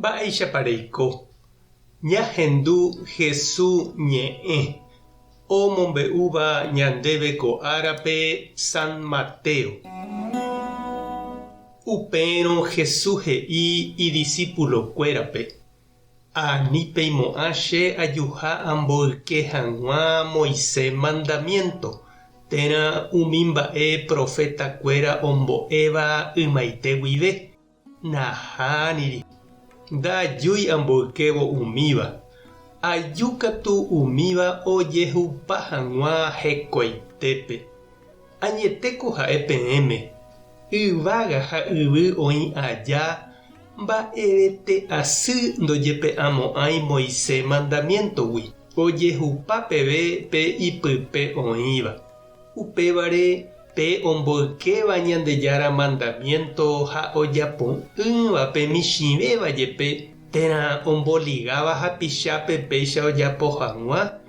Mba'eichapareiko. Ñahendu Jesús ñe'ẽ omombe'úva ñandéve ko árape San Mateo. Upérõ Jesús he'i idiscípulokuérape: Anípeimo'ã che ajuha amboyke hag̃ua Moisés mandamiento térã umi mba'e profetakuéra ombo'éva ymaite guive. Nahániri. Ndajúi amboykévo umíva. Ajúkatu umíva ojehupa hag̃ua hekoitépe. Añetéko ha'e peẽme. Yvága ha yvy oĩ aja mba'evete asy ndojepe'amo'ãi Moisés mandamientogui. Ojehupa peve pe ipype oĩva. Upévare pe omboykéva Ñandejára mandamiento ha ojapo'ỹva pe michĩvéva jepe térã omboligáva hapichápe péicha ojapo hag̃ua.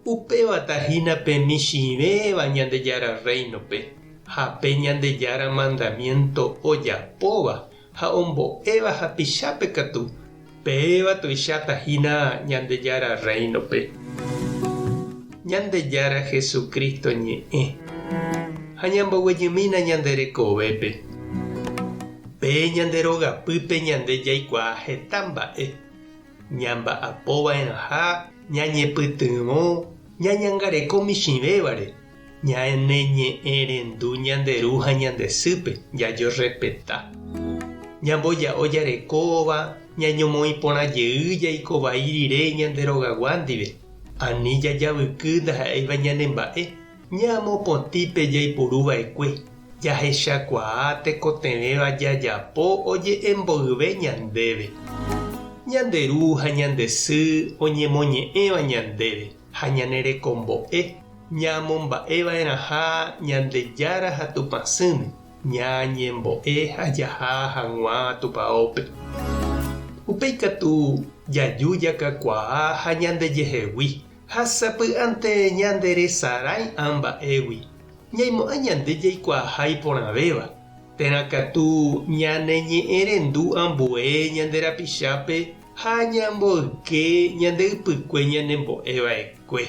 Upévatahína pe michĩvéva Ñandejára reinope. Ha pe Ñandejára mandamiento ojapóva ha ombo'éva hapichápe katu péva tuichatahína Ñandejára reinope. Ñandejára Jesucristo ñe'ẽ ha ñamboguejymína ñanderekovépe. Pe ñanderogapýpe ñande jaikuaa heta mba'e. Ñamba'apova'erãha ñañepytyvõ ñañangareko michĩvévare. Ñaneñe'ẽrendu ñanderu ha ñandesýpe jajorepeta. Ñamboja'o jarekóva ñañomoĩ porãjey jaikovai rire ñanderogagua ndive. Ani jajavyky ndaha'éiva ñanemba'e. Ñamopotĩpe jaiporuva'ekue. Jahechakuaa tekotevẽva jajapo oje'emboyve ñandéve. Ñanderu ha ñandesy oñemoñe'ẽva ñandéve ha ñanerekombo'e. Ñamomba'eva'erãha Ñandejára ha Tupãsýme. Ñañembo'e ha jaha hag̃ua tupãópe. Upéikatu jaju jakakuaa ha ñandejehegui. Ha sapy'ánte ñanderesarái mba'égui. Ñaimo'ã ñande jaikuaahái porãvéva. Térãkatu ñaneñe'ẽrendu ambue ñanderapichápe ha ñamboyke ñandeypykue ñanembo'eva'ekue.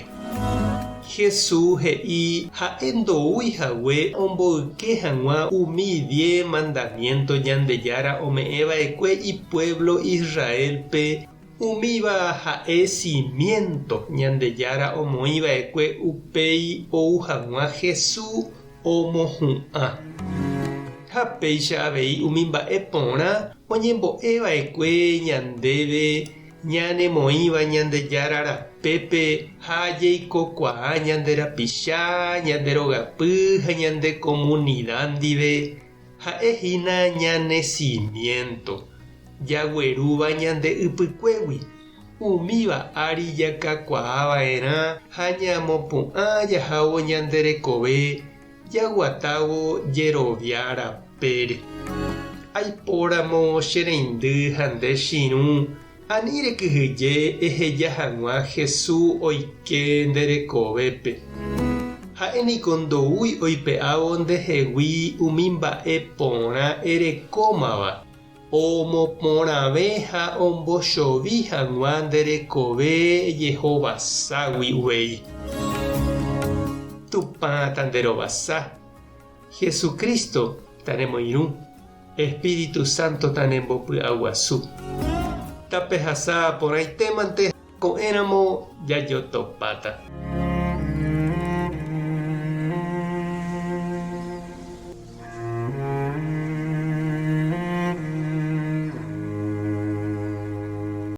Jesús he'i ha'e ndoúihague omboyke hag̃ua umi 10 mandamiento Ñandejára ome'ẽva'ekue ipueblo Israelpe. Umíva ha'e cimiento Ñandejára omoĩva'ekue upéi ou hag̃ua Jesús omohu'ã. Ha péicha avei umi mba'e porã oñembo'eva'ekue ñandéve ñanemoĩva Ñandejára rapépe ha jaikokuaa ñanderapicha, ñanderogapy ha ñande comunidad ndive. Ha'ehína ñane cimiento. Jaguerúva ñande ypykuégui. Umíva ári jakakuaava'erã ha ñamopu'ã jahávo ñanderekove jaguatávo jerovia rapére. Aipóramo che reindy ha nde chiru ani rekyhyje eheja hag̃ua Jesús oike nderekovépe. Ha'éniko ndoúi oipe'ávo ndehegui umi mba'e porã erekómava. Omoporãve ha ombochovy hag̃ua nderekove Jehovaságui uvéi. Tupãta nderovasa. Jesucristo taremoirũ. Espíritu Santo tanembopy'aguasu. Tapehasa porãitémante ko'ẽramo jajotopáta.